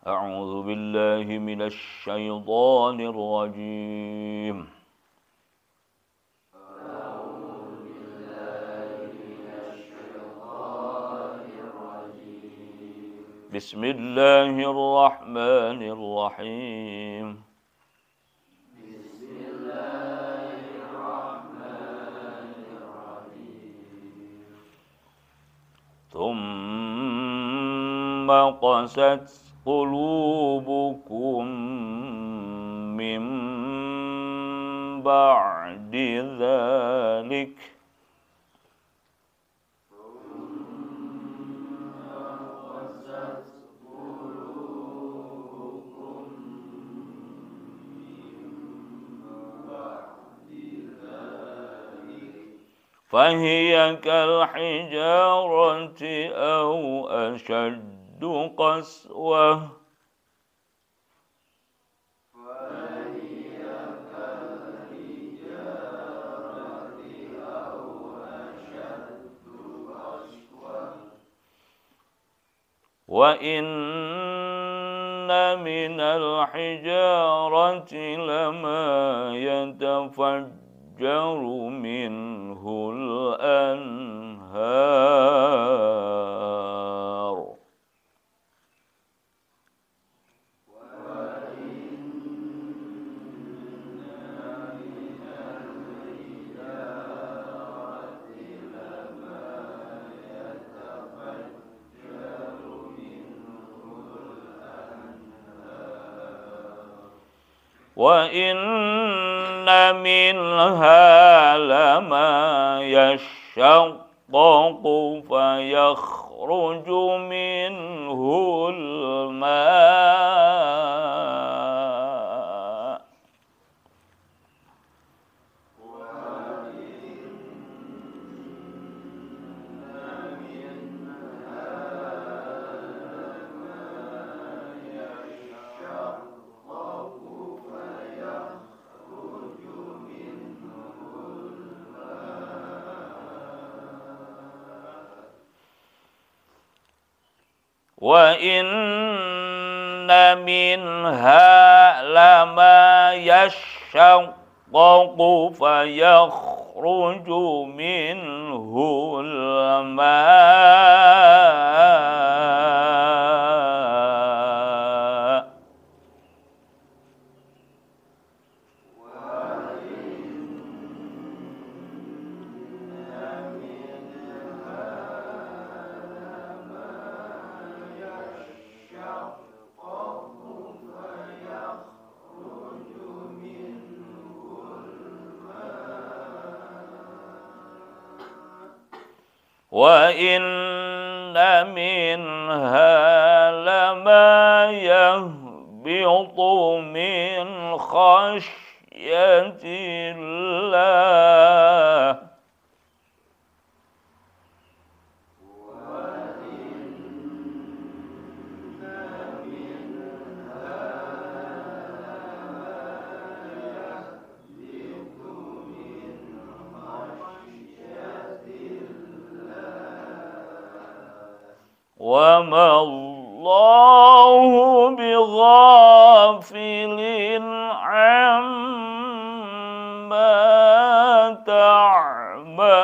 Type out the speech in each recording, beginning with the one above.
أعوذ بالله من الشيطان الرجيم. بسم الله الرحمن الرحيم. ثم قست قلوبكم من بعد ذلك فهي كالحجارة أو أشد قسوة وإن من الحجارة لما يتفجر منه الأنهار وإن منها لما يشقق فيخرج منه الماء وإن منها لما يشقق فيخرج منه الماء وإن منها لما يهبط من خشية الله وما الله بغافل عما تعملون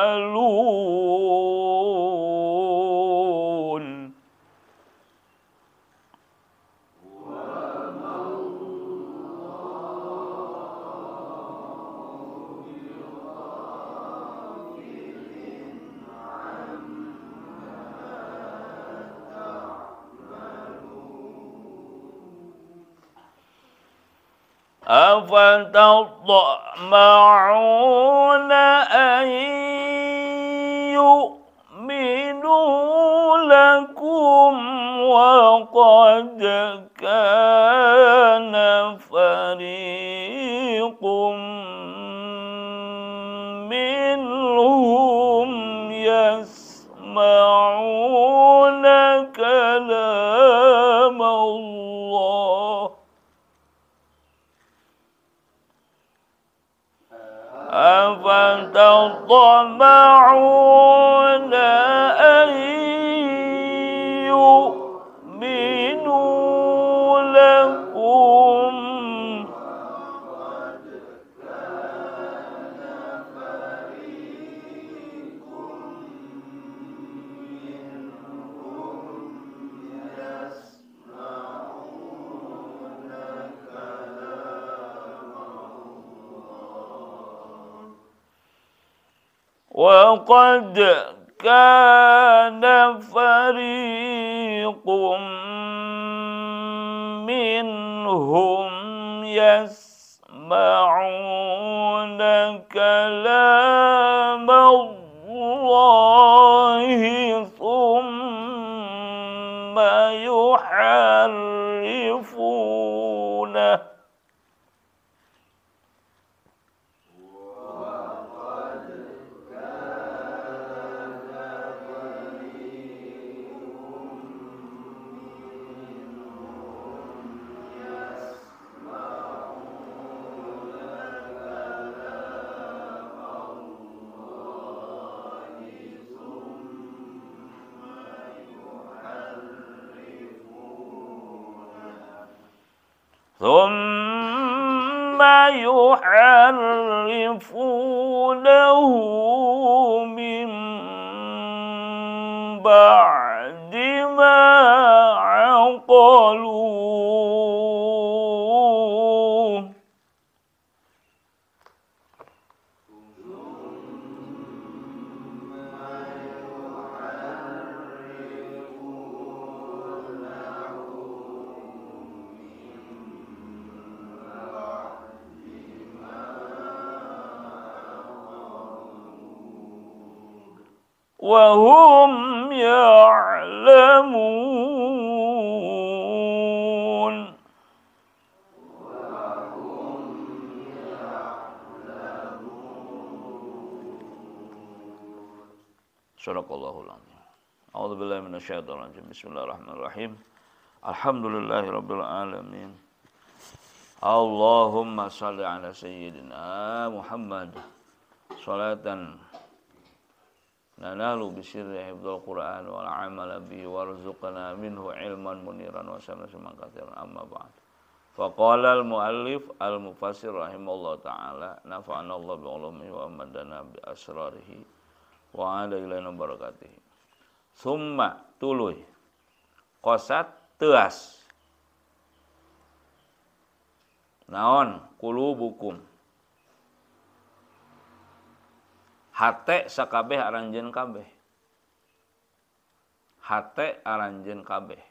أفتطمعون أن يؤمنوا لكم وقد كان فريق منهم يسمعون كلام الله أفتطمعون يطمعون أن يؤمنوا لكم وقد كان فريق منهم يسمعون كلام الله ثم يحرفونه ثم يحرفونه من بعد ما عقلوه وهم يعلمون. Sadaqallahul azim. A'udzu billahi minasyaitonir rajim. Bismillahirrahmanirrahim. Alhamdulillahirabbil alamin. Allahumma shalli ala sayyidina Muhammad salatan nanalu bisirri hifdzul Qur'an wal amal bihi warzuqna minhu ilman muniran wa sanatan katsiran amma ba'd. Faqala al muallif al mufassir rahimahullah taala nafa'ana Allah bi ulumihi wa amadana bi asrarihi wa ala ilaina barakatihi. Summa tuluy qasat teas naon qulubukum hate sakabeh aranjeun kabeh. Hate aranjeun kabeh.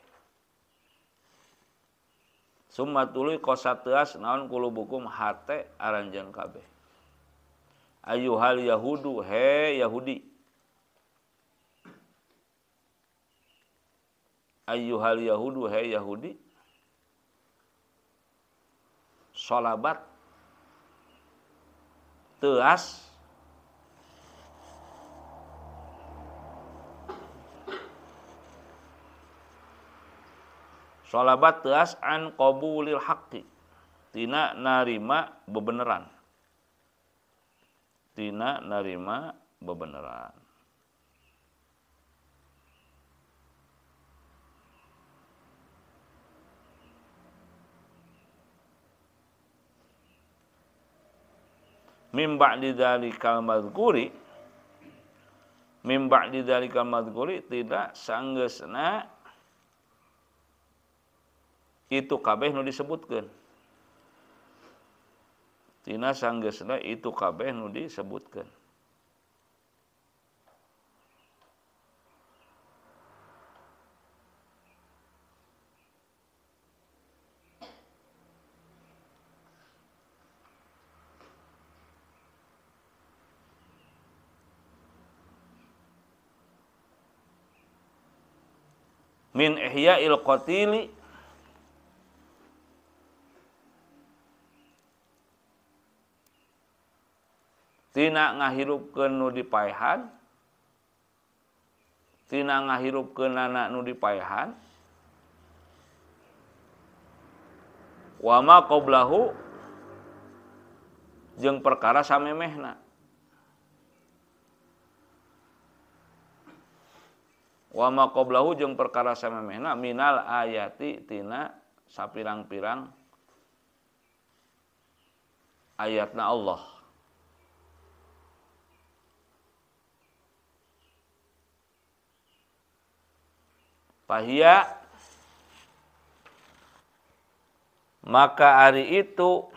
Summa tuluy qasat teas naon qulubukum hate aranjeun kabeh. Ayyuhal yahudu he Yahudi. Ayyuhal yahudu he Yahudi. Sholabat teas sholabat teas an qabulil haqqi tina narima bebeneran. Tina narima bebeneran. Min ba'di dzalikal madzkuri tidak sanggeusna itu kabeh nu disebutkeun. Tina sanggeusna itu kabeh nu disebutkeun. Min ihya'il qatili tina ngahirupkeun nu dipaehan, tina ngahirupkeun anak nu dipaehan, wa ma qablahu jeung perkara samemehna. wa ma qablahu jeung perkara samemehna minal ayati tina sapirang-pirang ayatna Allah. Fahia maka ari itu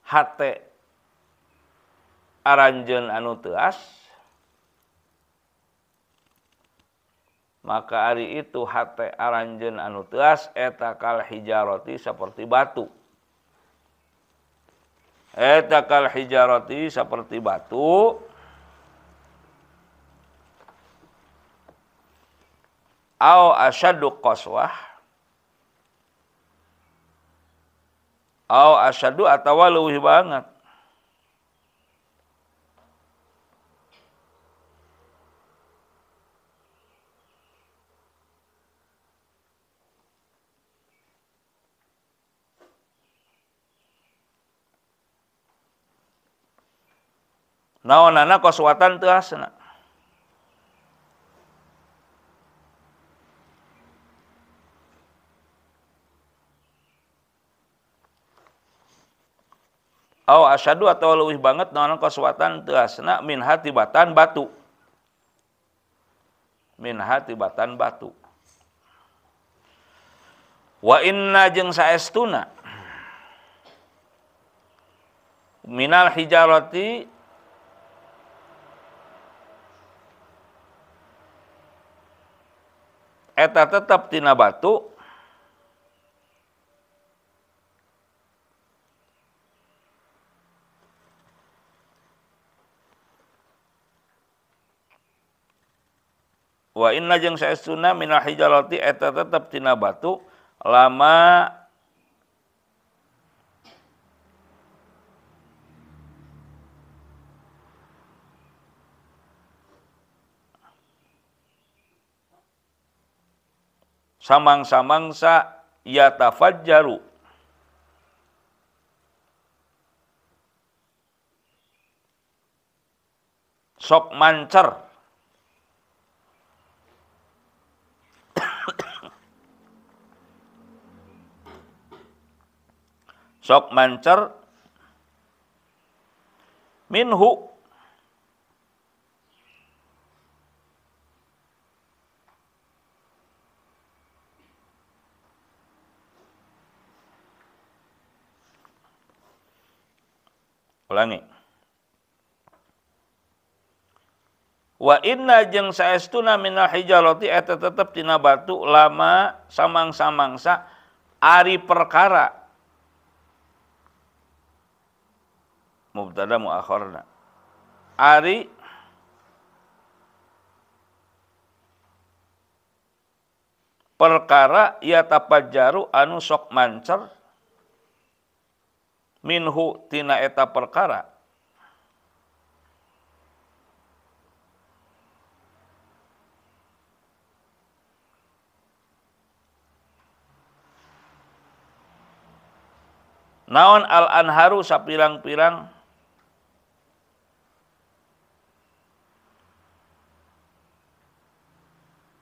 hate aranjeun anu teu as, maka ari itu hate aranjeun anu teu as eta kal hijarati saperti batu. Eta kal hijarati saperti batu. Au asyaddu qaswah. Au asyaddu atawa leuwih banget. Naonana qaswatan teu asna. Au asyadu atau leuwih banget naon qaswatan teu asna min hatibatan batu. Min hatibatan batu. Wa inna jeung saestuna minal hijarati eta tetep tina batu wa inna jeung saestuna minal hijarati eta tetep tina batu lama samang-samangsa yatafajjaru sok mancer sok mancer minhu ulangi. Wa inna jeung saestuna minal hijarati eta tetep tina batu lama samang-samangsa ari perkara mubtada muakhirna ari perkara yatapajjaru anu sok mancer minhu tina eta perkara naon al anharu sapirang-pirang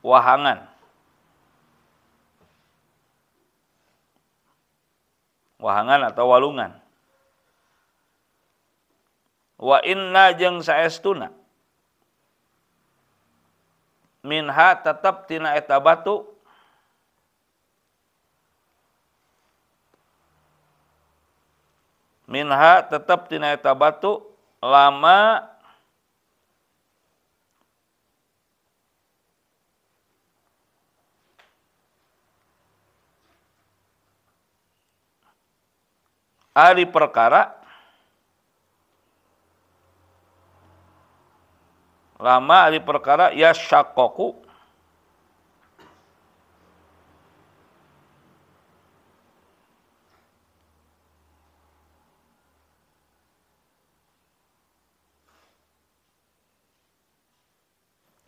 wahangan atau walungan. Wa inna jeung saestuna minha tetep tina eta batu minha tetep tina eta batu lama ari perkara lama ari perkara yasyaqaqu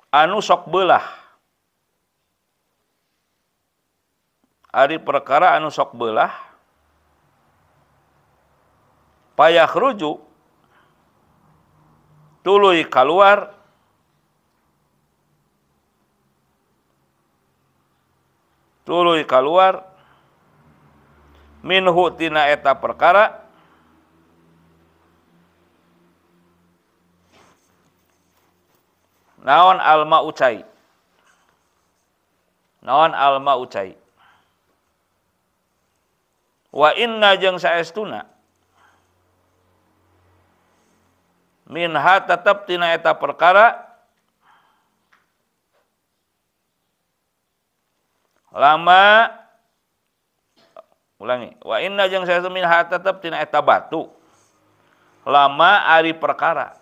anu sok beulah ari perkara anu sok beulah payakhruju tuluy kaluar tuluy kaluar minhu tina eta perkara naon alma ucai. Naon alma ucai. Wa inna jeung saestuna minha tetep tina eta perkara lama ulangi wa inna jeung saestuna minha tetep tina eta batu lama ari perkara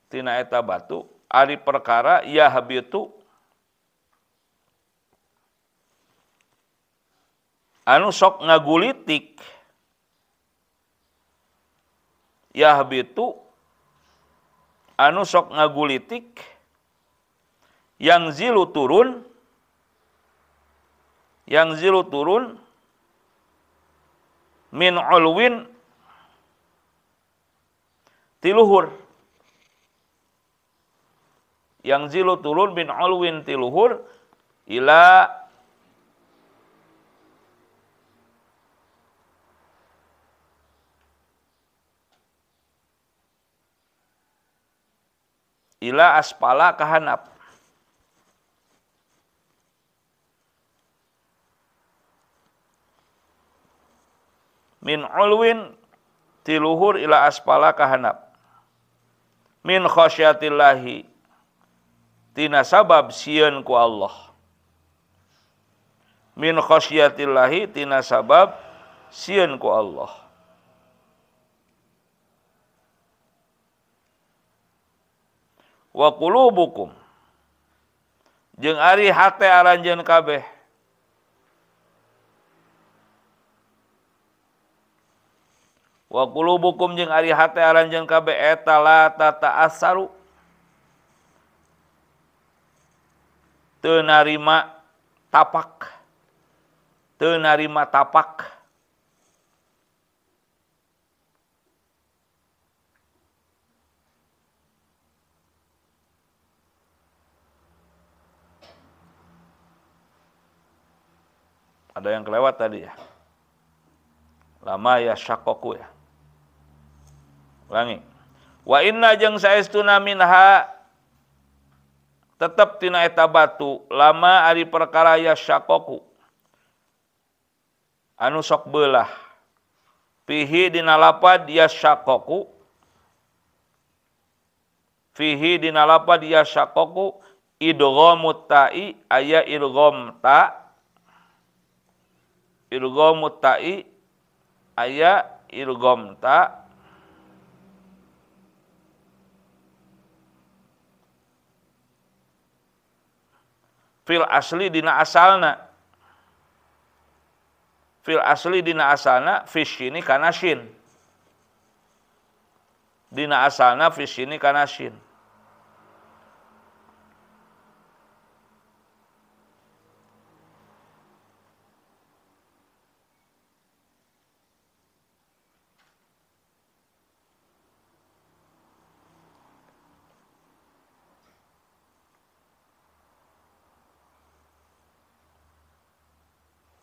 tina eta batu ari perkara yahbitu anu sok ngagulitik yahbitu anu sok ngagulitik yang zilu turun min ulwin tiluhur yang zilu turun min ulwin tiluhur ila aspala kahanap. Min ulwin tiluhur ila aspala kahanap. Min khasyatillahi tina sabab sieun ku Allah. Min khasyatillahi tina sabab sieun ku Allah. Wa qulubukum jeung ari hate aranjeun kabeh wa qulubukum jeung ari hate aranjeun kabeh eta la tata'assaru teu narima tapak Ada yang kelewat tadi ya. Lama ya syakoku ya. Ulangi. Wa inna jeung saestuna minha tetep tina eta batu lama ari perkara ya syakoku anu sok beulah. Fihi dina lapad ya syakoku. Fihi dina lapad ya syakoku idghamut ta'i aya idgham ta. Idghamut ta'i aya idgham ta fil asli dina asalna fisyini kana syin dina asalna fisyini kana syin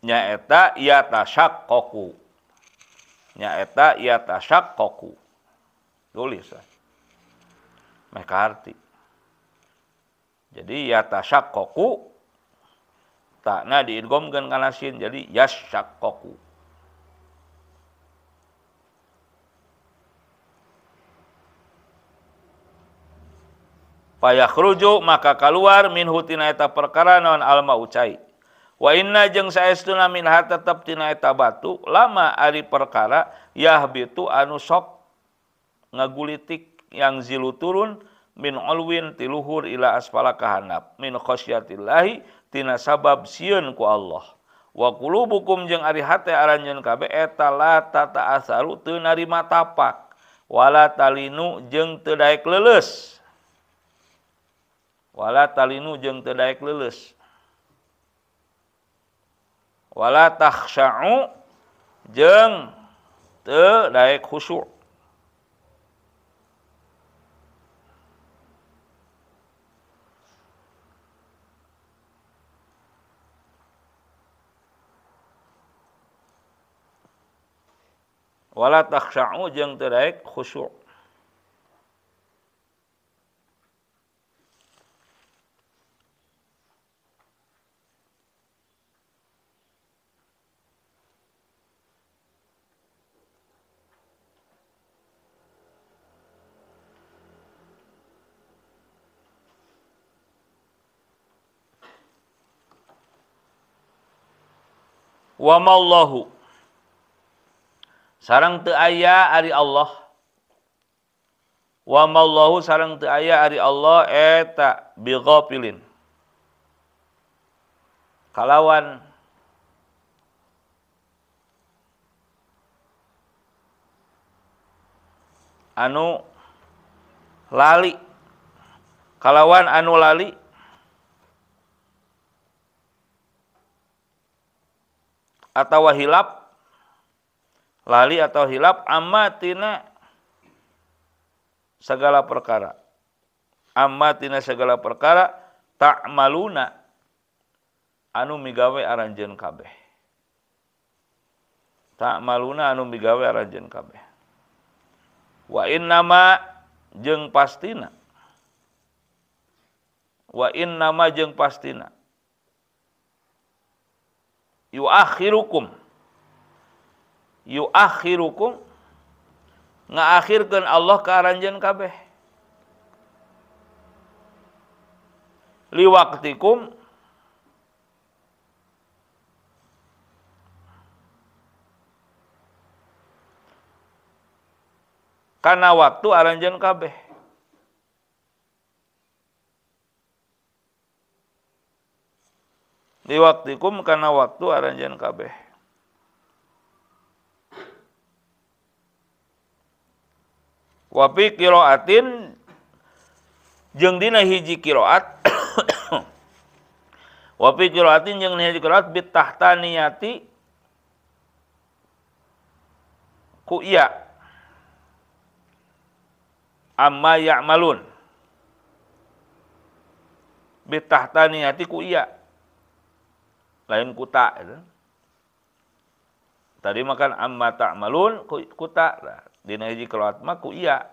nyaeta yatasyaqqaqu. Nyaeta yatasyaqqaqu. Tulis. Meka arti. Jadi yatasyaqqaqu takna diidghamkeun kana sin jadi yasyaqqaqu. Fayakhruju maka keluar minhu tina eta perkara naon alma ucai. Wa inna jeung saestuna minha tetep tina eta batu lama ari perkara yahbitu anu sok ngagulitik yang zilu turun min ulwin tiluhur ila asfala kahanap min khasyatillahi tina sabab sieun ku Allah. Wa qulubukum jeung ari hate aranjeun kabeh eta la tata'asaru teu narima tapak wala talinu jeung teu daek leuleus. Wala talinu jeung teu daek leuleus. Wala takhsya'u jeung teu daek khusyuk. Wala takhsya'u jeung teu daek khusyuk. Wa mallahu sareng teu aya ari Allah. Wa mallahu sareng teu aya ari Allah eta bighafilin. Kalawan anu lali. Kalawan anu lali atau hilap, lali atau hilap amma tina segala perkara. Amma tina segala perkara ta'maluna anu migawe aranjeun kabeh. Ta'maluna anu migawe aranjeun kabeh. Wa innama jeung pastina. Wa innama jeung pastina. Yuakhirukum ngaakhirkeun Allah ka aranjeun kabeh liwaktikum kana waktu aranjeun kabeh. Liwaktikum kana waktu aranjeun kabeh. Wa fi qiraatin jeung dina hiji qiraat wa fi qiraatin jeung dina hiji qiraat bit tahtaniyati ku iya amma ya'malun bit tahtaniyati ku iya lain kuta itu. Tadi makan amma ta'malun kuta. Nah, dina hiji qiraat mah ku iya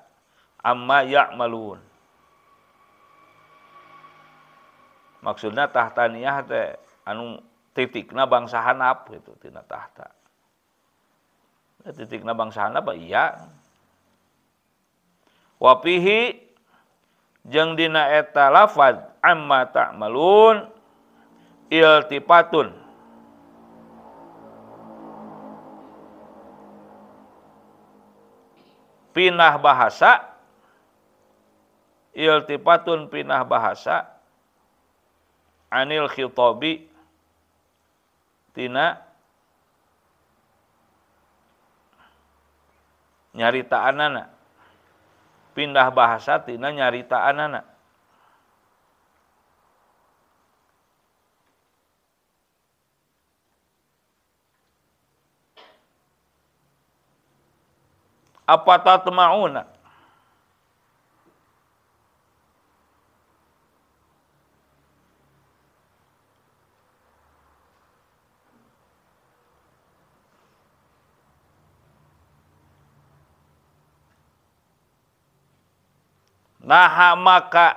amma ya'malun. Maksudna tahtaniyah teh anu titikna bangsa hanap gitu tina tahta. Titikna bangsa hanap iya. Wa fihi jeung dina eta lafaz amma ta'malun iltifatun pinah bahasa iltifatun pinah bahasa anil khitabi tina nyaritaanana pindah bahasa tina nyaritaanana. Apa tatma'una naha maka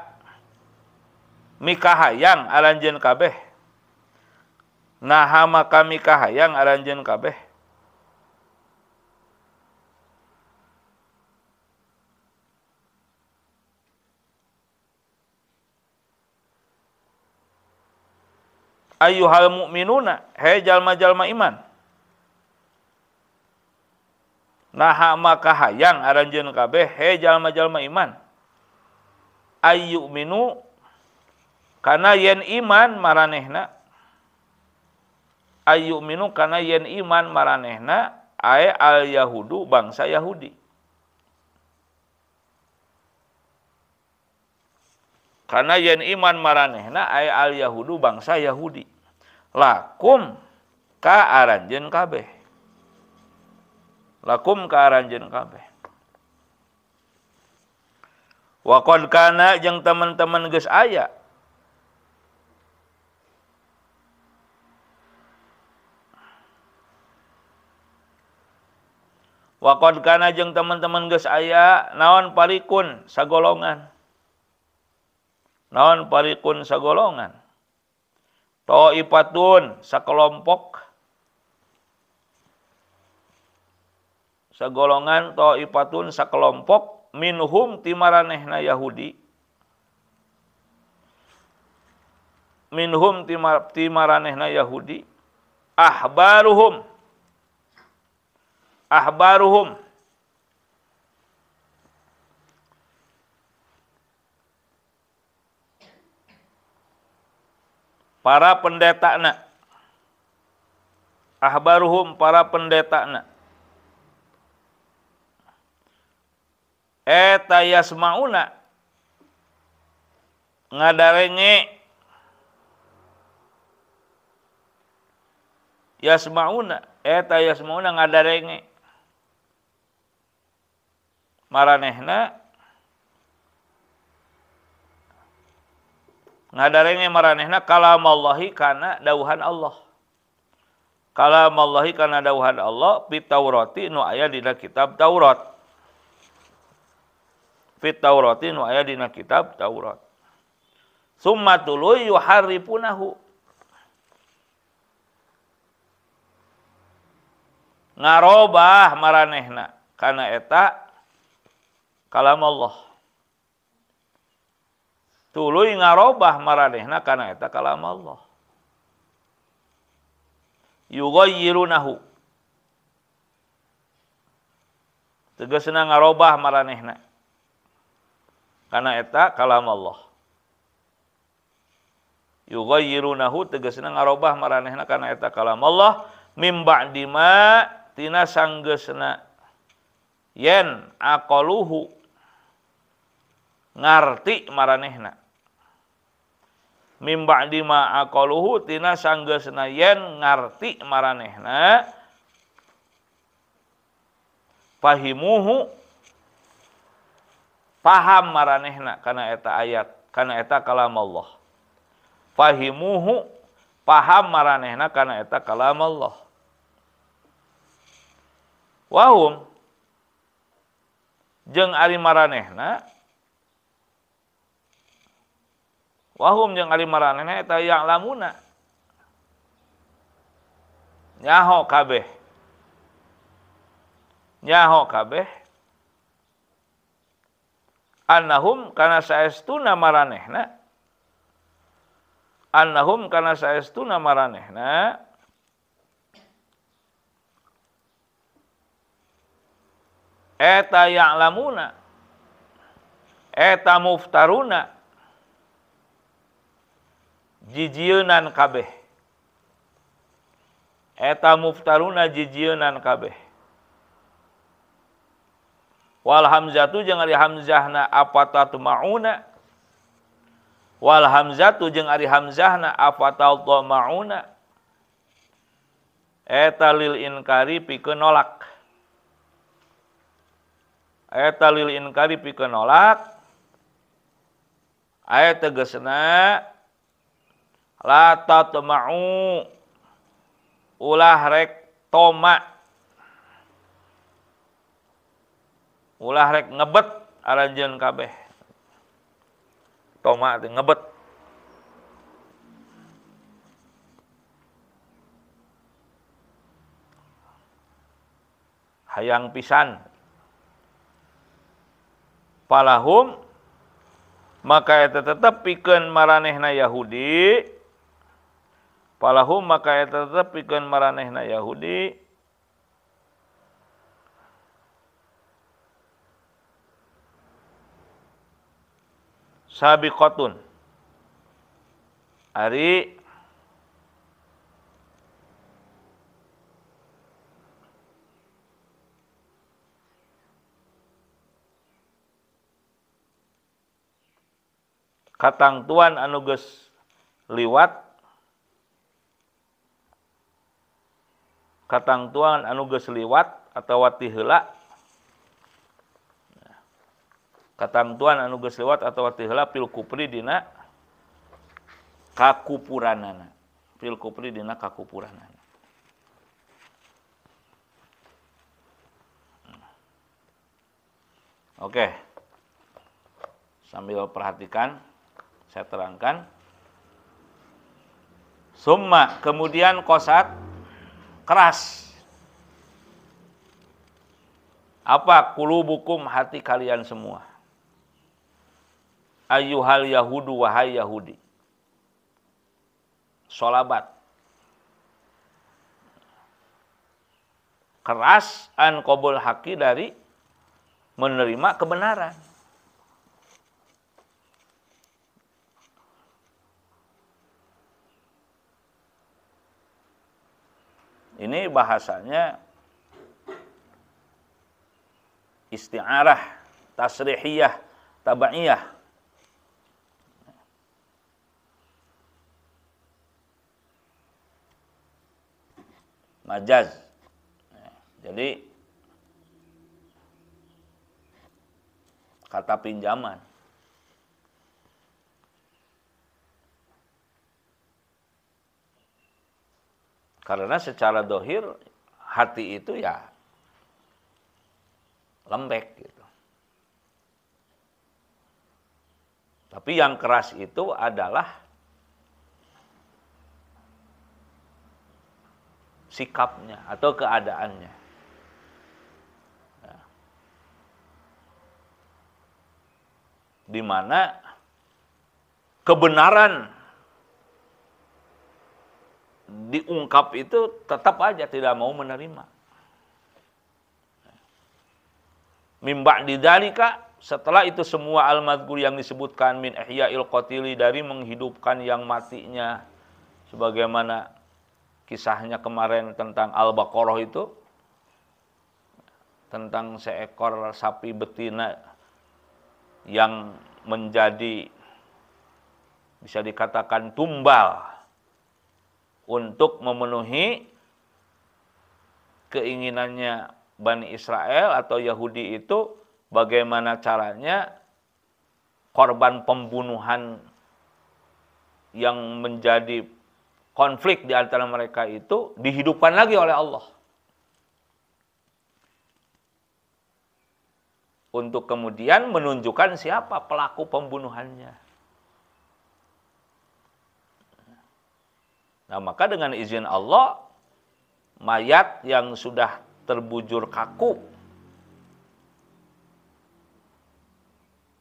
mikahayang aranjeun kabeh. Naha maka mikahayang aranjeun kabeh. Ayyuhal mu'minuna, hei jalma-jalma iman. Naha maka hayang aranjeun kabeh, hei jalma-jalma iman. Ayyuminu kana yen iman maranehna. Ayyuminu kana yen iman maranehna ae al yahudu bangsa Yahudi. Karena yen iman maranehna ay al yahudu bangsa Yahudi. Lakum ka aranjeun kabeh. Lakum ka aranjeun kabeh. Wa qad kana jeung teman-teman geus aya. Wa qad kana jeung teman-teman geus aya naon parikun sagolongan. Naon parikun sagolongan. Ta'ifatun sakelompok. Sagolongan ta'ifatun sakelompok minhum timaranehna Yahudi. Minhum timaranehna Yahudi. Ahbaruhum para pendetana. Ahbaruhum para pendetana. Eta yasmauna ngadarenge. Yasmauna eta yasmauna ngadarenge. Maranehna ngadarenge maranehna kalamallahi kana dauhan Allah. Kalamallahi kana dauhan Allah fit Taurati nu aya dina kitab Taurat. Fit Taurati nu aya dina kitab Taurat. Summa tuluy yuharrifunahu. Ngarobah maranehna kana eta kalam Allah. Tuluy ngarobah maranehna kana eta kalam Allah. Yughayyirunahu. Tegasna ngarobah maranehna kana eta kalam Allah. Yughayyirunahu tegasna ngarobah maranehna kana eta kalam Allah mim ba'di ma tina sanggeusna yen aqaluhu ngarti maranehna. Mim ba'di ma aqaluhu tina sanggeusna yen ngarti maranehna. Fahimuhu paham maranehna kana eta ayat, kana eta kalam Allah. Fahimuhu paham maranehna kana eta kalam Allah. Wahum jeung ari maranehna eta ya'lamuna nyaho kabeh annahum kana saestuna maranehna eta ya'lamuna eta muftaruna jijieun kabeh. Eta muftaruna jijieun kabeh. Wal hamzatu jeung ari hamzahna afatatma'una. Wal hamzatu jeung ari hamzahna afatatma'una. Eta lil inkari pikeun nolak. Eta lil inkari pikeun nolak. Aya tegasna la tatma'u ulah rek toma. Ulah rek ngebet aranjeun kabeh. Toma teh ngebet. Hayang pisan. Palahum maka eta tetep pikeun maranehna Yahudi. Palahum maka eta tetep pikeun maranehna Yahudi. Sabiqatun. Ari katangtuan anu geus liwat, katangtuan anu geus liwat atawa ti heula, katangtuan anu geus liwat atawa ti heula fil kufri dina kakupuranana, fil kufri dina kakupuranana. Oke. Sambil perhatikan, saya terangkan. Summa, kemudian qasat, keras. Apa? Qulubukum, hati kalian semua. Ayyuhal yahudu, wahai Yahudi. Sholabat. Keras an qabul haqi, dari menerima kebenaran. Ini bahasanya isti'arah, tasrihiyah, tabaiyah. Majaz. Jadi kata pinjaman. Karena secara dohir hati itu ya lembek gitu. Tapi yang keras itu adalah sikapnya atau keadaannya. Nah, di mana kebenaran diungkap itu tetap aja tidak mau menerima. Mimba didalika, setelah itu semua al-madhkur yang disebutkan min ihya'il qatili, dari menghidupkan yang matinya, sebagaimana kisahnya kemarin tentang Al-Baqarah itu, tentang seekor sapi betina yang menjadi bisa dikatakan tumbal untuk memenuhi keinginannya Bani Israel atau Yahudi itu, bagaimana caranya korban pembunuhan yang menjadi konflik di antara mereka itu dihidupkan lagi oleh Allah. Untuk kemudian menunjukkan siapa pelaku pembunuhannya. Nah, maka dengan izin Allah, mayat yang sudah terbujur kaku,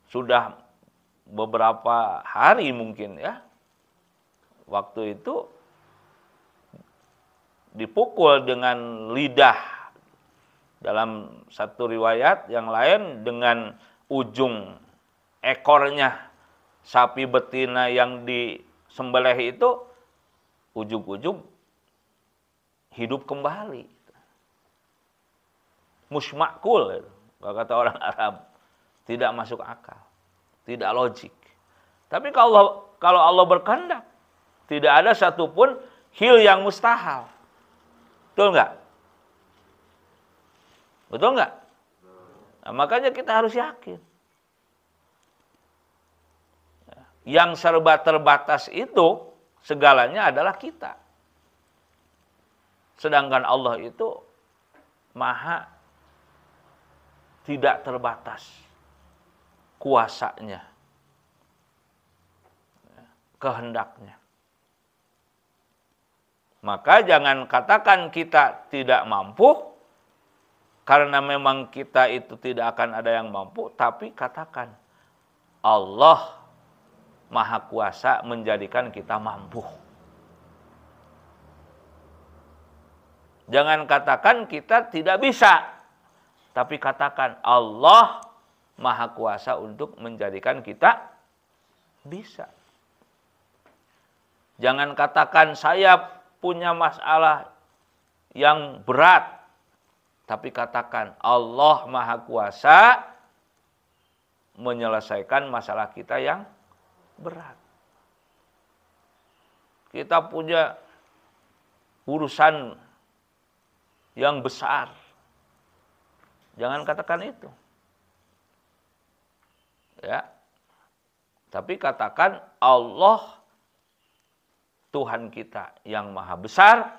sudah beberapa hari mungkin ya, waktu itu dipukul dengan lidah, dalam satu riwayat yang lain dengan ujung ekornya sapi betina yang disembelih itu, ujung-ujung hidup kembali. Musmakul, kata orang Arab, tidak masuk akal, tidak logik. Tapi kalau Allah berkehendak, tidak ada satupun hil yang mustahil. Betul nggak? Betul nggak? Nah, makanya kita harus yakin. Yang serba terbatas itu segalanya adalah kita. Sedangkan Allah itu maha tidak terbatas kuasanya, kehendaknya. Maka jangan katakan kita tidak mampu, karena memang kita itu tidak akan ada yang mampu, tapi katakan Allah Maha Kuasa menjadikan kita mampu. Jangan katakan kita tidak bisa, tapi katakan Allah Maha Kuasa untuk menjadikan kita bisa. Jangan katakan saya punya masalah yang berat, tapi katakan Allah Maha Kuasa menyelesaikan masalah kita yang berat. Kita punya urusan yang besar. Jangan katakan itu. Ya. Tapi katakan Allah Tuhan kita yang maha besar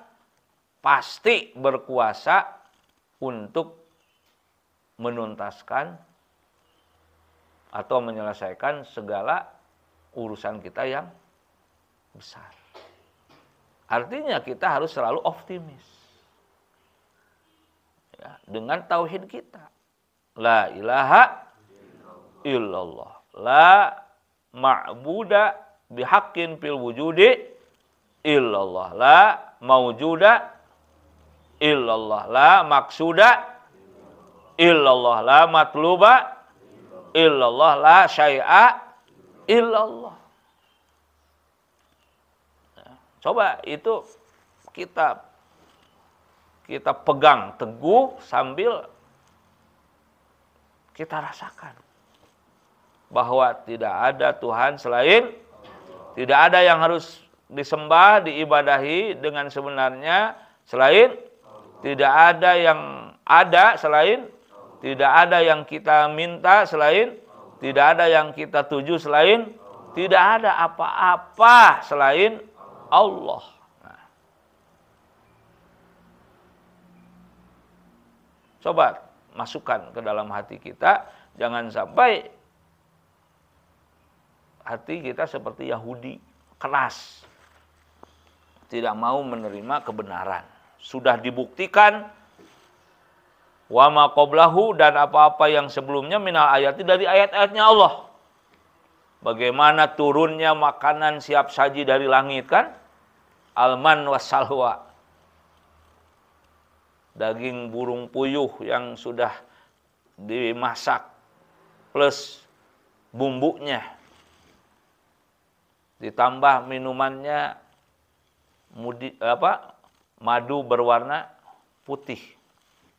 pasti berkuasa untuk menuntaskan atau menyelesaikan segala urusan kita yang besar. Artinya kita harus selalu optimis ya, dengan tauhid kita. La ilaha illallah. La ma'buda bihaqqin fil wujudi illallah. La maujuda illallah. La maksuda illallah. La matluba illallah. La syai'a illallah. Coba itu kita pegang teguh sambil kita rasakan bahwa tidak ada Tuhan selain, tidak ada yang harus disembah, diibadahi dengan sebenarnya selain, tidak ada yang ada selain, tidak ada yang kita minta selain, tidak ada yang kita tuju selain, tidak ada apa-apa selain Allah. Nah. Coba masukkan ke dalam hati kita, jangan sampai hati kita seperti Yahudi, keras, tidak mau menerima kebenaran. Sudah dibuktikan wa ma qablahu, dan apa-apa yang sebelumnya minal ayati, dari ayat-ayatnya Allah. Bagaimana turunnya makanan siap saji dari langit kan? Alman wassalwa, daging burung puyuh yang sudah dimasak plus bumbunya, ditambah minumannya madu berwarna putih.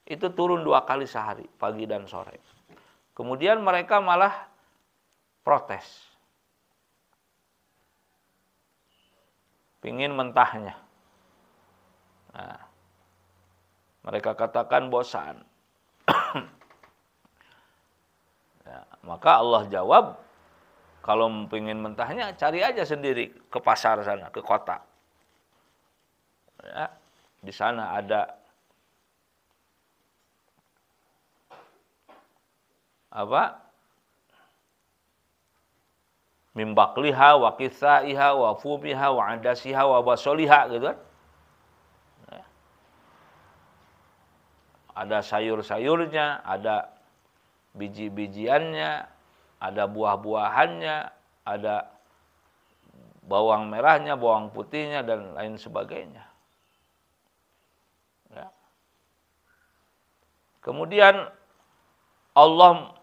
Itu turun 2 kali sehari, pagi dan sore. Kemudian mereka malah protes, pingin mentahnya. Nah, mereka katakan bosan. Ya, maka Allah jawab, kalau pingin mentahnya cari aja sendiri ke pasar sana, ke kota. Ya, di sana ada mimbakliha wa kisaiha wa fumiha wa adasiha wa basoliha, gitu kan. Ya. Ada sayur-sayurnya, ada biji-bijiannya, ada buah-buahannya, ada bawang merahnya, bawang putihnya, dan lain sebagainya. Ya. Kemudian Allah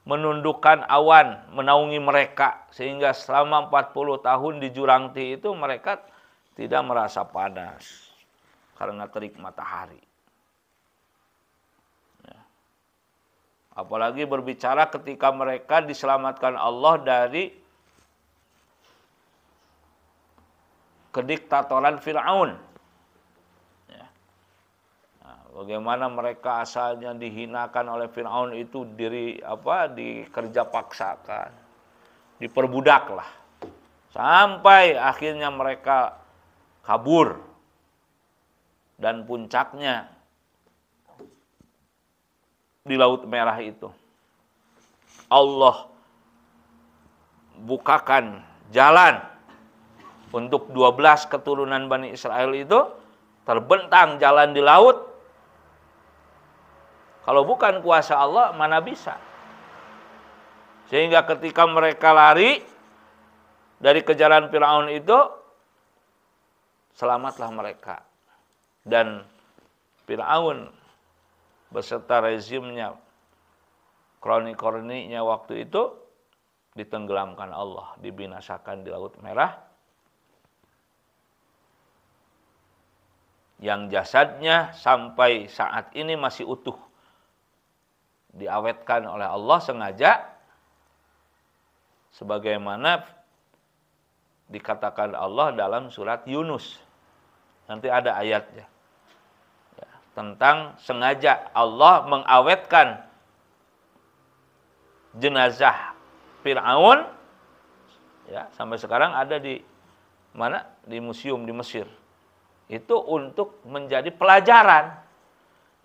menundukkan awan, menaungi mereka, sehingga selama 40 tahun di jurang Ti itu mereka tidak merasa panas karena terik matahari. Ya. Apalagi berbicara ketika mereka diselamatkan Allah dari kediktatoran Fir'aun. Bagaimana mereka asalnya dihinakan oleh Fir'aun itu dikerja paksakan, diperbudaklah, sampai akhirnya mereka kabur, dan puncaknya di Laut Merah itu Allah bukakan jalan untuk 12 keturunan Bani Israel itu terbentang jalan di laut. Kalau bukan kuasa Allah, mana bisa. Sehingga ketika mereka lari dari kejaran Firaun itu, selamatlah mereka. Dan Firaun beserta rezimnya, kroni-kroninya waktu itu, ditenggelamkan Allah, dibinasakan di Laut Merah. Yang jasadnya sampai saat ini masih utuh, diawetkan oleh Allah sengaja, sebagaimana dikatakan Allah dalam surat Yunus. Nanti ada ayatnya ya, tentang sengaja Allah mengawetkan jenazah Fir'aun ya, sampai sekarang ada di mana? Di museum di Mesir. Itu untuk menjadi pelajaran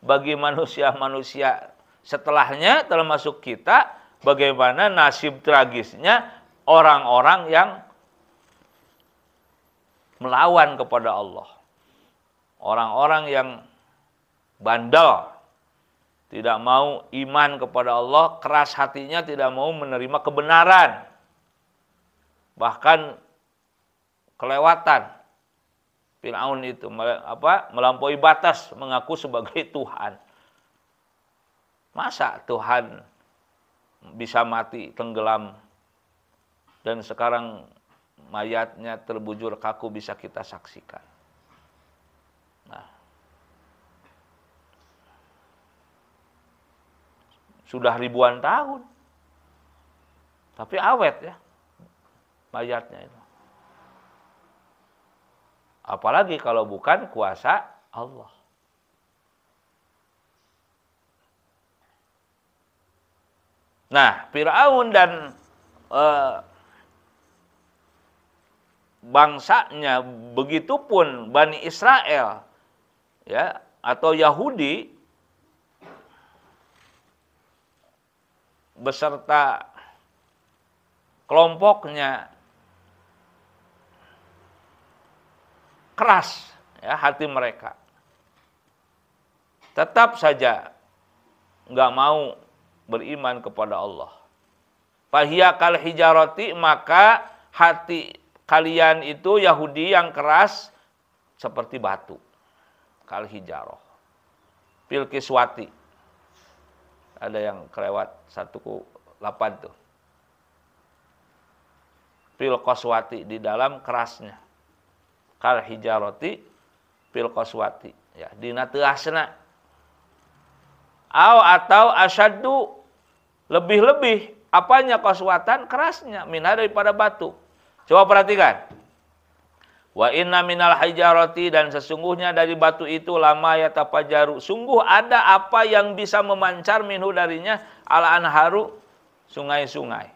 bagi manusia-manusia setelahnya, termasuk kita, bagaimana nasib tragisnya orang-orang yang melawan kepada Allah. Orang-orang yang bandel, tidak mau iman kepada Allah, keras hatinya, tidak mau menerima kebenaran. Bahkan kelewatan. Fir'aun itu melampaui batas, mengaku sebagai Tuhan. Masa Tuhan bisa mati, tenggelam, dan sekarang mayatnya terbujur kaku bisa kita saksikan. Nah, sudah ribuan tahun, tapi awet ya mayatnya itu. Apalagi kalau bukan kuasa Allah. Nah, Fir'aun dan bangsanya, begitupun Bani Israel, ya, atau Yahudi beserta kelompoknya, keras ya hati mereka. Tetap saja nggak mau beriman kepada Allah. Fahiya kal hijarati, maka hati kalian itu Yahudi yang keras seperti batu. Kal hijarah. Fil kiswati. Ada yang kelewat 1:8 tuh. Fil qaswati, di dalam kerasnya. Kal hijarati fil qaswati, ya, dina teu asna. Atau asyaddu, lebih-lebih apanya qaswatan, kerasnya, minha daripada batu. Coba perhatikan. Wa inna minal hijarati, dan sesungguhnya dari batu itu lama yatafajaru, sungguh ada apa yang bisa memancar minhu darinya al anharu, sungai-sungai.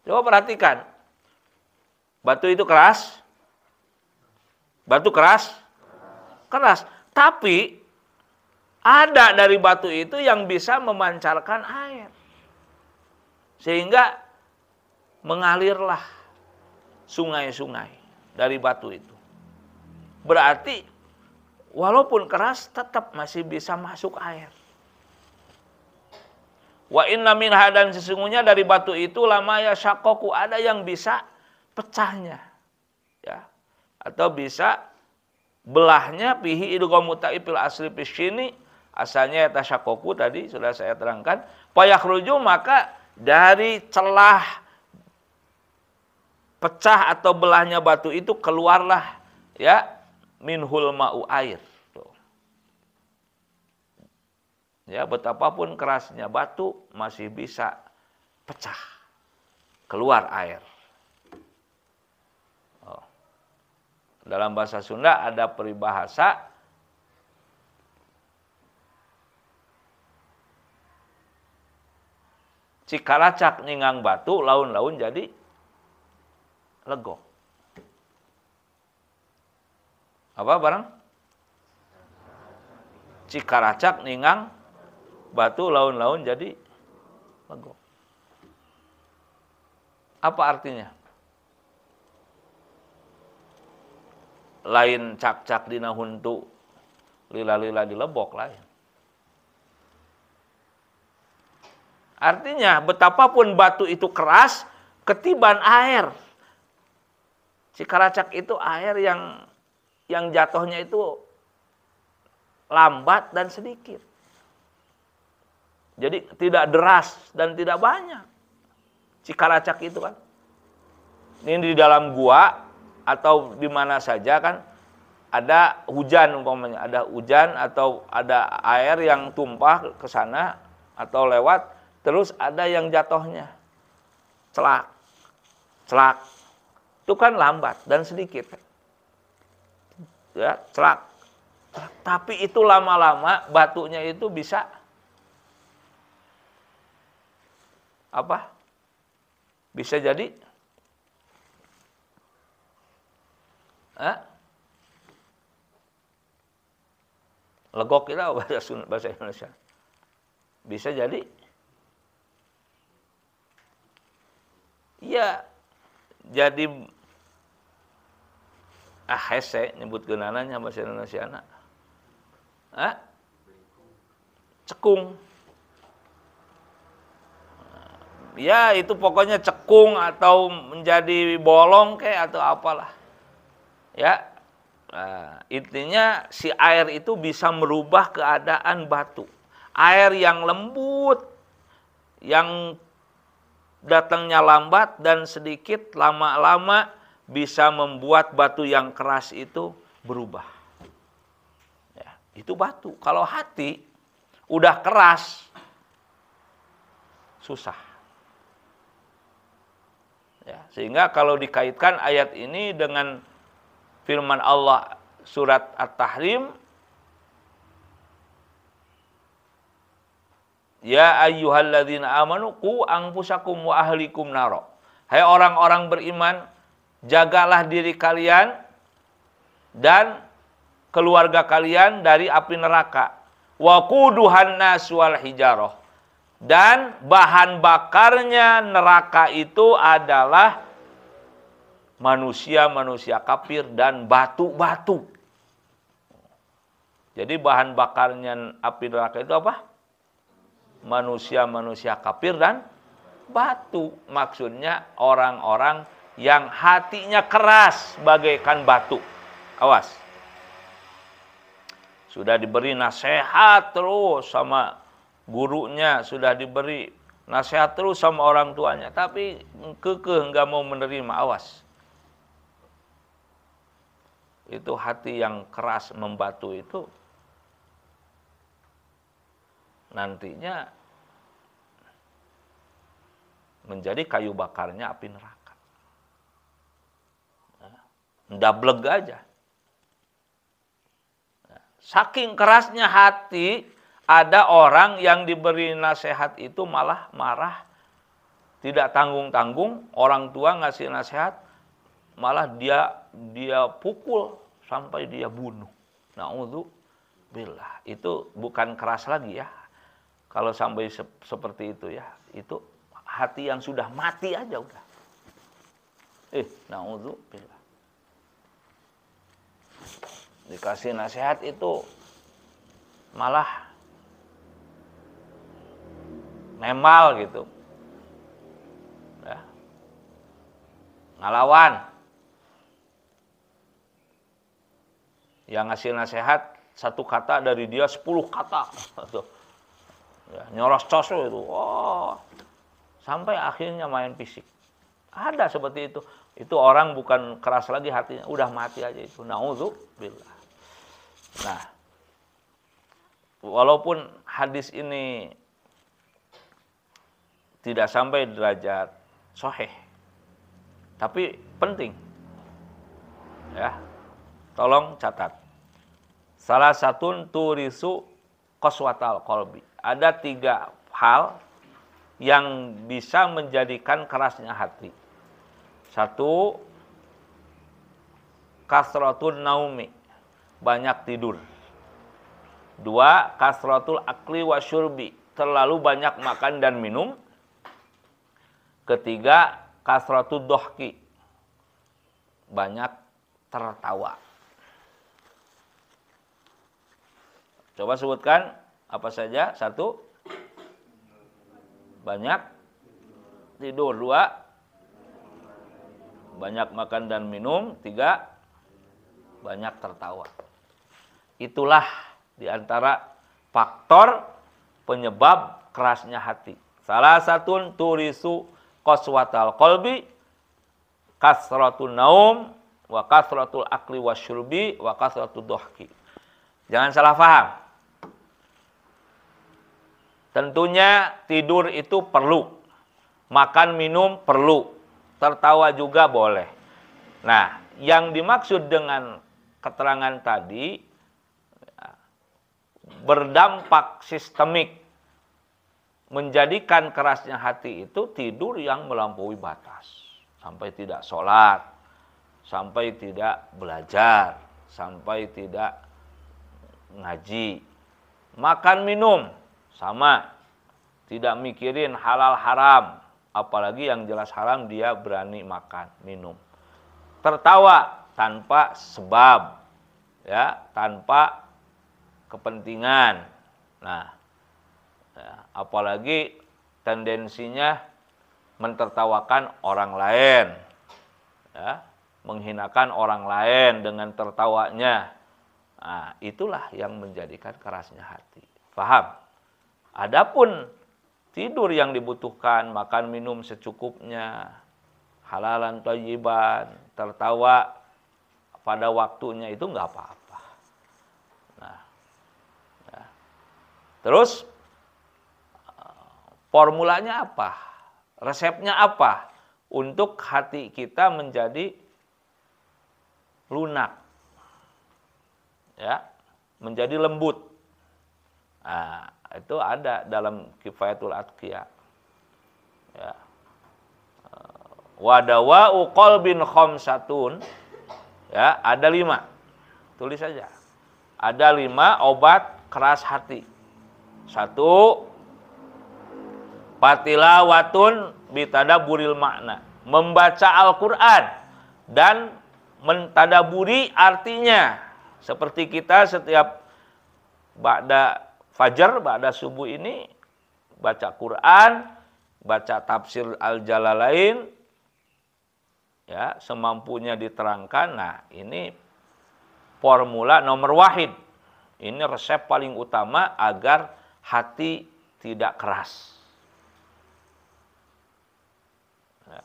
Coba perhatikan. Batu itu keras. Batu keras. Keras. Tapi ada dari batu itu yang bisa memancarkan air. Sehingga mengalirlah sungai-sungai dari batu itu. Berarti walaupun keras tetap masih bisa masuk air. Wa inna minha, dan sesungguhnya dari batu itu lama yashaqqaqu, ada yang bisa pecahnya, ya, atau bisa belahnya, pihi idghamu ta'ifil asli fisyini, asalnya tasyaqqaqu tadi sudah saya terangkan. Fayakhruju, maka dari celah pecah atau belahnya batu itu keluarlah, ya, minhul ma'u, air. Tuh. Ya, betapapun kerasnya batu masih bisa pecah, keluar air. Dalam bahasa Sunda ada peribahasa cikaracak ningang batu, laun-laun jadi legok. Apa barang? Cikaracak ningang batu, laun-laun jadi legok. Apa artinya? Lain cak-cak dina huntu, lila-lila dilebok lain. Artinya betapapun batu itu keras, ketiban air. Cikaracak itu air yang jatuhnya itu lambat dan sedikit. Jadi tidak deras dan tidak banyak. Cikaracak itu kan. Ini di dalam gua atau di mana saja kan ada hujan umpamanya, ada hujan atau ada air yang tumpah ke sana atau lewat, terus ada yang jatuhnya celak, celak, itu kan lambat dan sedikit, ya, celak. Tapi itu lama-lama batunya itu bisa apa? Bisa jadi legok kita bahasa Indonesia. Bisa jadi Ya, jadi hese nyebut geunananya bahasa Indonesia na. Cekung. Ya, itu pokoknya cekung atau menjadi bolong kayak atau apalah. Ya. Nah, intinya si air itu bisa merubah keadaan batu. Air yang lembut, yang datangnya lambat dan sedikit, lama-lama bisa membuat batu yang keras itu berubah. Ya, itu batu. Kalau hati udah keras, susah. Ya, sehingga kalau dikaitkan ayat ini dengan firman Allah surat At-Tahrim, ya ayyuhalladzina amanu qu anfusakum wa ahlikum naro. Hai orang-orang beriman, jagalah diri kalian dan keluarga kalian dari api neraka. Wa quduhan nas wal hijarah. Dan bahan bakarnya neraka itu adalah manusia-manusia kafir dan batu-batu. Jadi bahan bakarnya api neraka itu apa? Manusia-manusia kafir dan batu. Maksudnya orang-orang yang hatinya keras bagaikan batu. Awas. Sudah diberi nasihat terus sama gurunya, sudah diberi nasihat terus sama orang tuanya, tapi kekeh nggak mau menerima. Awas. Itu hati yang keras membatu itu nantinya menjadi kayu bakarnya api neraka. Ndableg aja. Saking kerasnya hati, ada orang yang diberi nasihat itu malah marah, tidak tanggung-tanggung. Orang tua ngasih nasihat, malah dia pukul sampai dia bunuh. Na'udzubillah. Itu bukan keras lagi ya. Kalau sampai seperti itu ya, itu hati yang sudah mati aja udah. Na'udzubillah. Dikasih nasihat itu malah memal gitu. Ya. Ngelawan. Yang ngasih nasihat satu kata dari dia 10 kata. Ya, nyoros cos itu. Oh. Sampai akhirnya main fisik. Ada seperti itu. Itu orang bukan keras lagi hatinya, udah mati aja itu. Na'udzubillah. Nah, walaupun hadis ini tidak sampai derajat sahih, tapi penting. Ya. Tolong catat. Salah satu turisu qaswatal qalbi. Ada 3 hal yang bisa menjadikan kerasnya hati. 1, kasratun naumi, banyak tidur. 2, kasratul akli wa syurbi, terlalu banyak makan dan minum. 3, kasratud dohki, banyak tertawa. Coba sebutkan apa saja. 1, banyak tidur. 2, banyak makan dan minum. 3, banyak tertawa. Itulah diantara faktor penyebab kerasnya hati. Salah satu turisu qaswatal qalbi, kasratun naum, wa kasratul akli wasyurbi, wa kasratud dohki. Jangan salah paham. Tentunya tidur itu perlu. Makan minum perlu. Tertawa juga boleh. Nah, yang dimaksud dengan keterangan tadi berdampak sistemik, menjadikan kerasnya hati itu tidur yang melampaui batas. Sampai tidak sholat, sampai tidak belajar, sampai tidak ngaji. Makan minum, sama. Tidak mikirin halal haram. apalagi yang jelas haram dia berani makan, minum. Tertawa tanpa sebab, ya, tanpa kepentingan. Nah, ya, apalagi tendensinya mentertawakan orang lain, ya, menghinakan orang lain dengan tertawanya. Nah, itulah yang menjadikan kerasnya hati. Paham? Adapun tidur yang dibutuhkan, makan minum secukupnya, halalan thayyiban, tertawa pada waktunya, itu nggak apa-apa. Nah, ya. Terus formulanya apa? Resepnya apa? Untuk hati kita menjadi lunak, ya, menjadi lembut. Nah, itu ada dalam Kifayatul Atqiya. Ya. Wadawa'u qalbin khamsatun. Ya, ada 5. Tulis saja. Ada 5 obat keras hati. 1, fatilawatun bitadaburil makna. Membaca Al-Quran dan mentadaburi artinya. Seperti kita setiap ba'da fajar, ba'da subuh ini baca Quran, baca tafsir Al-Jalalain, ya, semampunya diterangkan. Nah, ini formula nomor wahid. Ini resep paling utama agar hati tidak keras. Ya.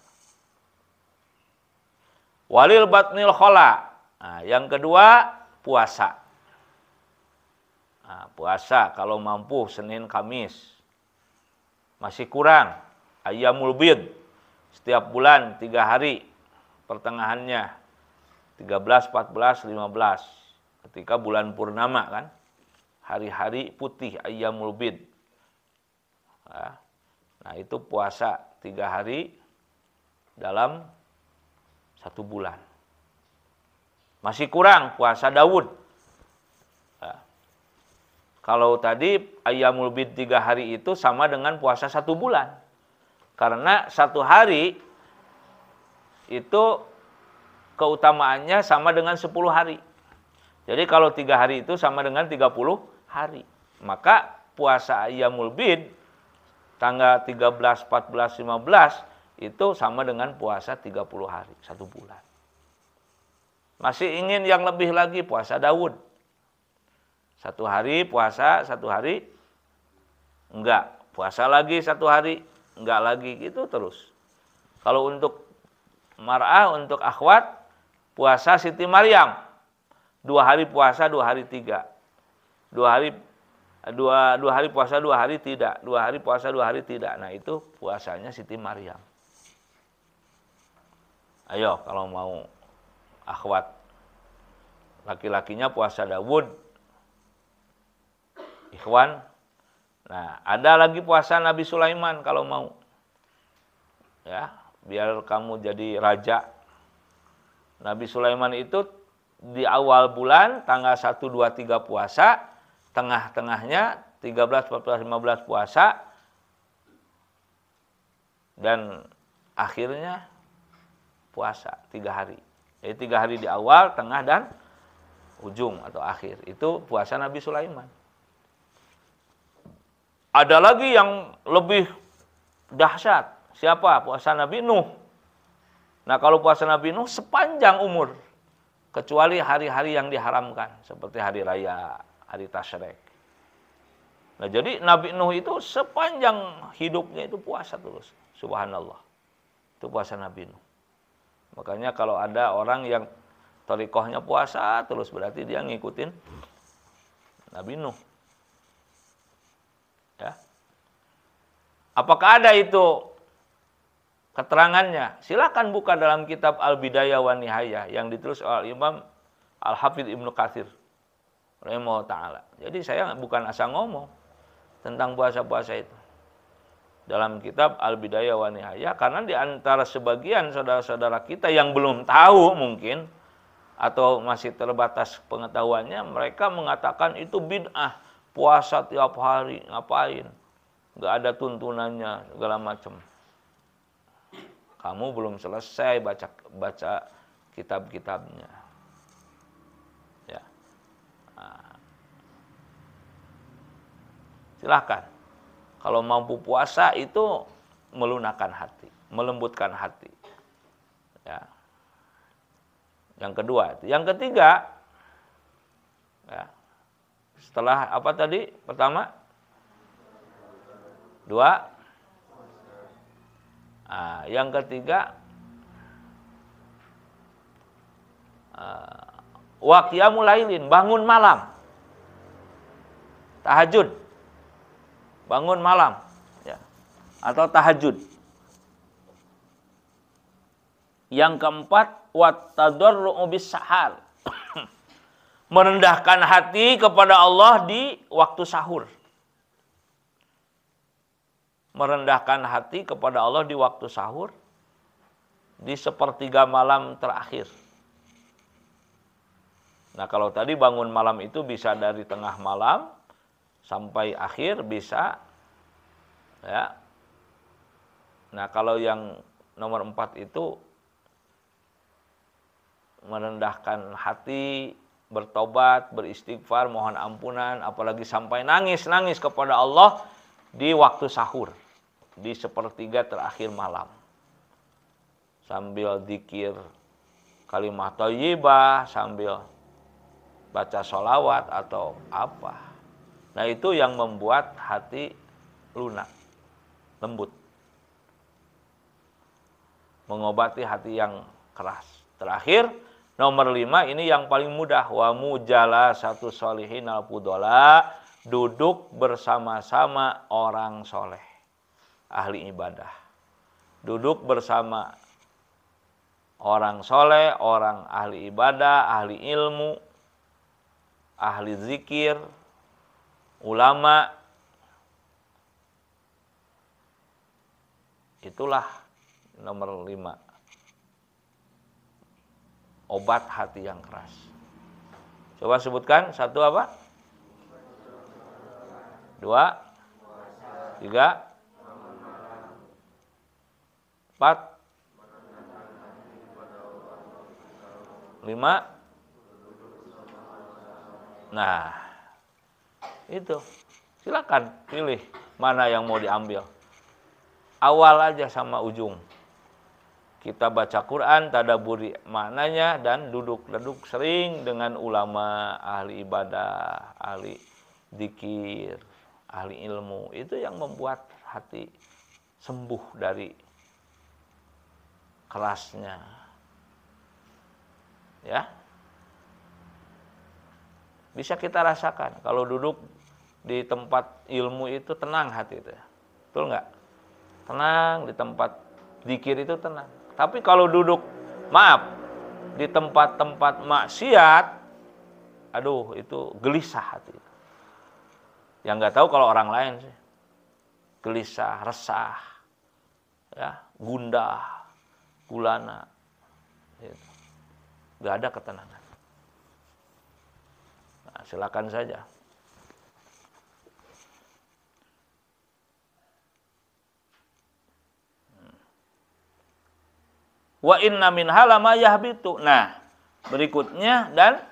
Walil batnil khola. Nah, yang kedua, puasa. Nah, puasa kalau mampu Senin Kamis. Masih kurang Ayyamul Bid. Setiap bulan 3 hari. Pertengahannya 13, 14, 15. Ketika bulan purnama kan. Hari-hari putih Ayyamul Bid. Nah, itu puasa 3 hari dalam 1 bulan. Masih kurang puasa Daud. Kalau tadi Ayyamul Bid 3 hari itu sama dengan puasa 1 bulan. Karena 1 hari itu keutamaannya sama dengan 10 hari. Jadi kalau 3 hari itu sama dengan 30 hari. Maka puasa Ayyamul Bid tanggal 13, 14, 15 itu sama dengan puasa 30 hari, 1 bulan. Masih ingin yang lebih lagi, puasa Daud. 1 hari puasa, 1 hari enggak. Puasa lagi 1 hari, enggak lagi, gitu terus. Kalau untuk mar'ah, untuk akhwat, puasa Siti Maryam. 2 hari puasa, 2 hari tidak. 2 hari puasa, 2 hari tidak. 2 hari puasa, 2 hari tidak. Nah, itu puasanya Siti Maryam. Ayo kalau mau akhwat. Laki-lakinya puasa Daud. Ikhwan. Nah, ada lagi puasa Nabi Sulaiman kalau mau. Ya, biar kamu jadi raja. Nabi Sulaiman itu di awal bulan tanggal 1, 2, 3 puasa, tengah-tengahnya 13, 14, 15 puasa, dan akhirnya puasa 3 hari. Jadi 3 hari di awal, tengah, dan ujung atau akhir. Itu puasa Nabi Sulaiman. Ada lagi yang lebih dahsyat. Siapa? Puasa Nabi Nuh. Nah, kalau puasa Nabi Nuh sepanjang umur. Kecuali hari-hari yang diharamkan. Seperti hari raya, hari tasyrik. Nah, jadi Nabi Nuh itu sepanjang hidupnya itu puasa terus. Subhanallah. Itu puasa Nabi Nuh. Makanya kalau ada orang yang thariqahnya puasa terus, berarti dia ngikutin Nabi Nuh. Ya. Apakah ada itu keterangannya? Silakan buka dalam kitab Al-Bidayah wa Nihayah yang ditulis oleh Imam Al-Hafidz Ibnu Katsir rahimahullah taala. Jadi saya bukan asal ngomong tentang puasa-puasa itu. Dalam kitab Al-Bidayah wa Nihayah, karena di antara sebagian saudara-saudara kita yang belum tahu mungkin atau masih terbatas pengetahuannya, mereka mengatakan itu bid'ah. Puasa tiap hari, ngapain? Nggak ada tuntunannya, segala macam. Kamu belum selesai baca kitab-kitabnya. Ya. Nah, silahkan. Kalau mampu puasa itu melunakkan hati, melembutkan hati. Ya. Yang kedua, yang ketiga, ya, setelah apa tadi? Pertama, dua. Nah, yang ketiga, wa qiyamul lailin, bangun malam, tahajud, bangun malam, ya, atau tahajud. Yang keempat, wat tadarru'u bis sahar, merendahkan hati kepada Allah di waktu sahur. Merendahkan hati kepada Allah di waktu sahur, di sepertiga malam terakhir. Nah, kalau tadi bangun malam itu bisa dari tengah malam sampai akhir bisa, ya. Nah, kalau yang nomor 4 itu merendahkan hati, bertobat, beristighfar, mohon ampunan, apalagi sampai nangis-nangis kepada Allah di waktu sahur, di sepertiga terakhir malam. Sambil zikir kalimat thayyibah, sambil baca sholawat atau apa. Nah, itu yang membuat hati lunak, lembut. Mengobati hati yang keras. Terakhir, nomor 5 ini yang paling mudah. Wa mujalasatu sholihin al fudola, duduk bersama-sama orang soleh, ahli ibadah. Duduk bersama orang soleh, orang ahli ibadah, ahli ilmu, ahli zikir, ulama. Itulah nomor 5. Obat hati yang keras. Coba sebutkan. 1 apa? 2, 3, 4, 5. Nah, itu. Silakan pilih mana yang mau diambil. Awal aja sama ujung. Kita baca Quran, tadabburi maknanya, dan duduk-duduk sering dengan ulama, ahli ibadah, ahli zikir, ahli ilmu. Itu yang membuat hati sembuh dari kerasnya. Ya. Bisa kita rasakan kalau duduk di tempat ilmu itu tenang hati itu. Betul nggak? Tenang di tempat zikir itu tenang. Tapi kalau duduk, maaf, di tempat-tempat maksiat, aduh, itu gelisah hati. Yang nggak tahu kalau orang lain sih, gelisah, resah, ya, gundah, gulana, gitu. Nggak ada ketenangan. Nah, silakan saja. Wa inna min halama yahbitu. Nah, berikutnya, dan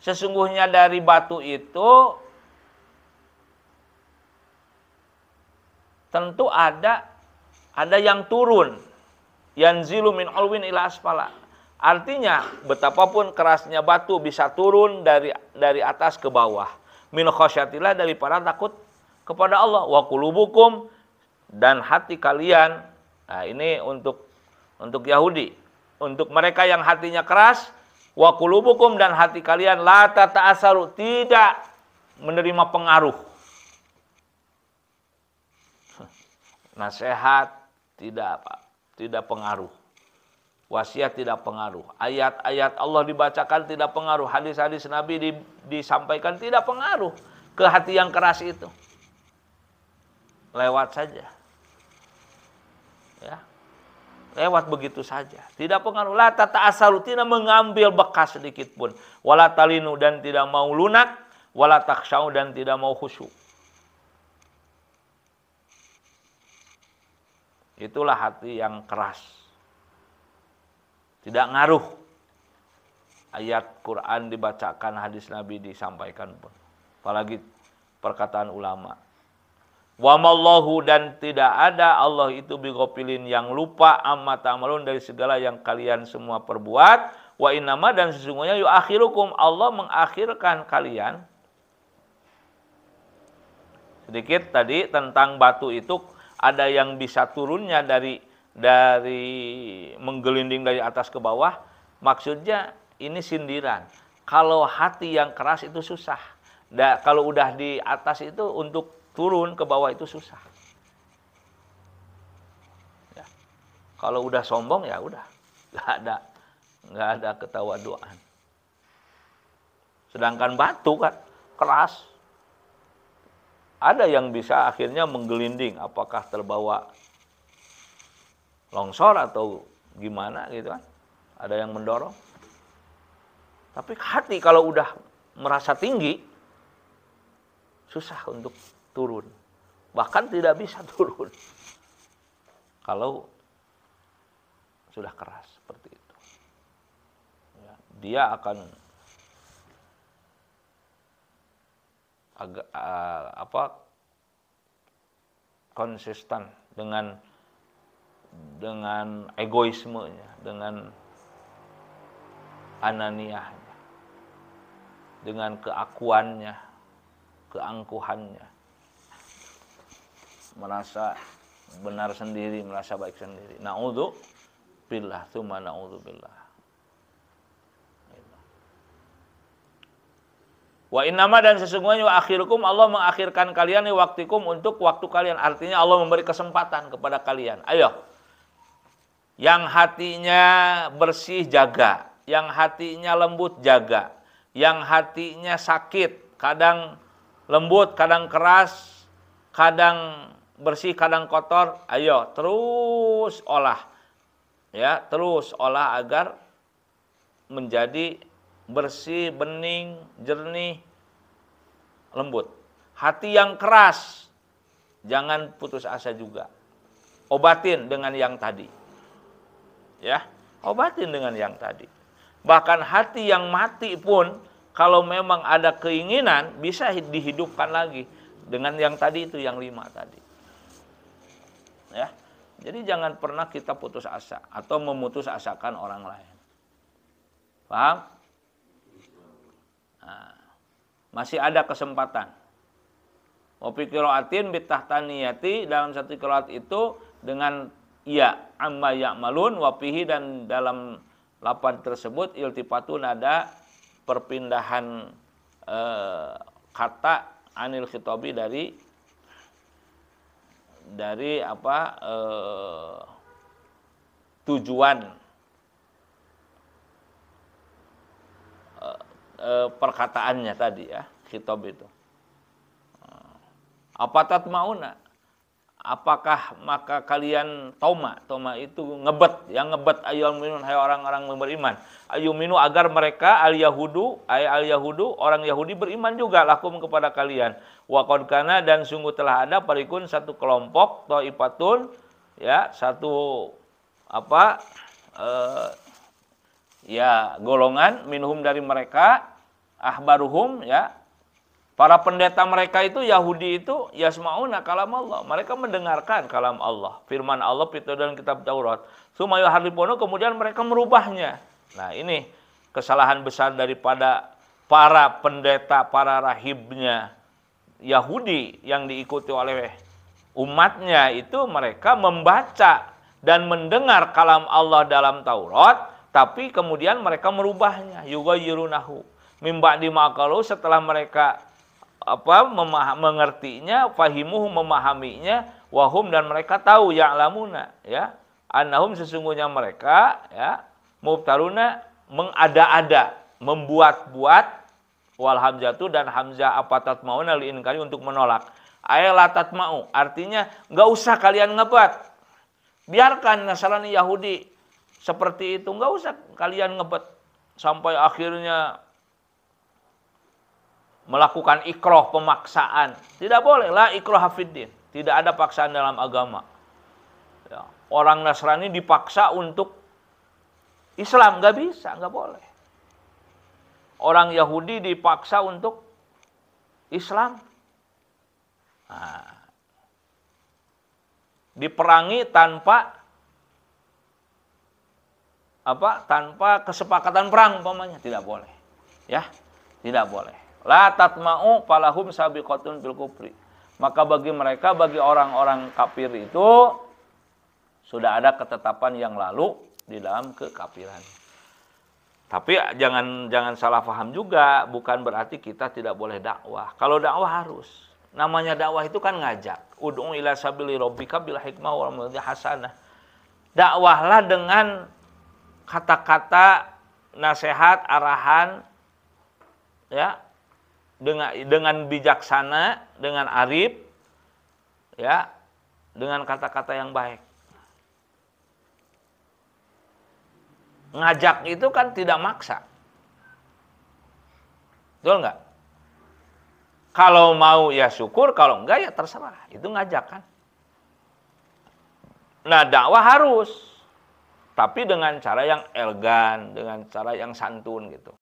sesungguhnya dari batu itu tentu ada yang turun. Yanzilu min ulwin ila asfala. Artinya, betapapun kerasnya batu bisa turun dari atas ke bawah. Min khasyatillah, daripada takut kepada Allah. Wa qulubukum, dan hati kalian. Nah, ini untuk Yahudi, untuk mereka yang hatinya keras, wa qulubukum, dan hati kalian la tata'asaru, tidak menerima pengaruh. Nasihat tidak pengaruh. Wasiat tidak pengaruh. Ayat-ayat Allah dibacakan tidak pengaruh. Hadis-hadis Nabi disampaikan tidak pengaruh ke hati yang keras itu. Lewat saja. Ya. Lewat begitu saja. Tidak pengaruh. La tata'asaru, tidak mengambil bekas sedikit pun. Wala talinu, dan tidak mau lunak. Wala takhsyau, dan tidak mau khusyuk. Itulah hati yang keras. Tidak ngaruh ayat Quran dibacakan, hadis Nabi disampaikan pun. Apalagi perkataan ulama. Wa mallahu, dan tidak ada Allah itu bighafilin yang lupa amma ta'malun dari segala yang kalian semua perbuat. Wa innama, dan sesungguhnya yuakhirukum, Allah mengakhirkan kalian. Sedikit tadi tentang batu itu, ada yang bisa turunnya dari menggelinding dari atas ke bawah. Maksudnya ini sindiran. Kalau hati yang keras itu susah. Kalau udah di atas itu untuk turun ke bawah itu susah. Ya. Kalau udah sombong ya udah, nggak ada ketawaduan. Sedangkan batu kan keras. Ada yang bisa akhirnya menggelinding, apakah terbawa longsor atau gimana gitu kan. Ada yang mendorong. Tapi hati kalau udah merasa tinggi, susah untuk turun. Bahkan tidak bisa turun. Kalau sudah keras seperti itu. Ya, dia akan agak konsisten dengan egoismenya, dengan ananiahnya, dengan keakuannya, keangkuhannya, merasa benar sendiri, merasa baik sendiri. Na'udzubillah, tsumma na'udzubillah. Wa innama, dan sesungguhnya akhirukum, Allah mengakhirkan kalian di waktikum, untuk waktu kalian. Artinya Allah memberi kesempatan kepada kalian. Ayo, yang hatinya bersih jaga, yang hatinya lembut jaga, yang hatinya sakit, kadang lembut, kadang keras, kadang bersih, kadang kotor. Ayo terus olah, ya, terus olah agar menjadi bersih, bening, jernih, lembut. Hati yang keras, jangan putus asa juga. Obatin dengan yang tadi. Ya, obatin dengan yang tadi. Bahkan hati yang mati pun, kalau memang ada keinginan, bisa dihidupkan lagi. Dengan yang tadi itu, yang 5 tadi. Ya, jadi jangan pernah kita putus asa, atau memutus asakan orang lain. Paham? Nah, masih ada kesempatan. Wafi qiraatin bitahtaniyati, dalam satu qiraat itu dengan ya amma ya'malun, wafihi, dan dalam lapan tersebut iltifatun, ada perpindahan kata anil khitabi dari tujuan perkataannya tadi, ya, khitab itu. Apa tatmauna? Apakah maka kalian toma itu ngebet, yang ngebet ayyuminun, hai orang-orang yang beriman. Ayyuminu, agar mereka al-yahudu orang Yahudi beriman juga lakum kepada kalian. Wa qad kana, dan sungguh telah ada parikun, satu kelompok, thaifatun, ya, satu ya, golongan minhum dari mereka, ahbaruhum, ya, para pendeta mereka itu, Yahudi itu, yasma'una kalam Allah, mereka mendengarkan kalam Allah, firman Allah itu dalam kitab Taurat. Tsumma yuharrifunahu, kemudian mereka merubahnya. Nah, ini kesalahan besar daripada para pendeta, para rahibnya Yahudi yang diikuti oleh umatnya itu, mereka membaca dan mendengar kalam Allah dalam Taurat, tapi kemudian mereka merubahnya, yughayyirunahu mim ba'di ma qalu, setelah mereka mengertinya, fahimuhu, memahaminya, wahum, dan mereka tahu, ya'lamuna, ya, annahum, sesungguhnya mereka, ya, mubtaruna, mengada-ada, membuat-buat, wal hamzatu, dan hamzah apa tatmauna li inkari, untuk menolak. La tatma'u, artinya enggak usah kalian ngebat. Biarkan Nasrani Yahudi seperti itu, enggak usah kalian ngebet sampai akhirnya melakukan ikroh, pemaksaan. Tidak boleh, la ikroh fiddin. Tidak ada paksaan dalam agama. Ya, orang Nasrani dipaksa untuk Islam, nggak bisa, nggak boleh. Orang Yahudi dipaksa untuk Islam. Nah, diperangi tanpa tanpa kesepakatan perang umpamanya, tidak boleh. Ya, tidak boleh. La tatma'u falahum sabiqatun bil kufri. Maka bagi mereka, bagi orang-orang kafir itu sudah ada ketetapan yang lalu di dalam kekafiran. Tapi jangan salah paham juga, bukan berarti kita tidak boleh dakwah. Kalau dakwah harus. Namanya dakwah itu kan ngajak. Ud'u ila sabili rabbika bil hikmah wal mau'izati hasanah. Dakwahlah dengan kata-kata nasihat, arahan, ya, dengan bijaksana, dengan arif, ya, dengan kata-kata yang baik. Ngajak itu kan tidak maksa, betul nggak? Kalau mau ya syukur, kalau enggak ya terserah. Itu ngajak kan. Nah, dakwah harus, tapi dengan cara yang elegan, dengan cara yang santun gitu.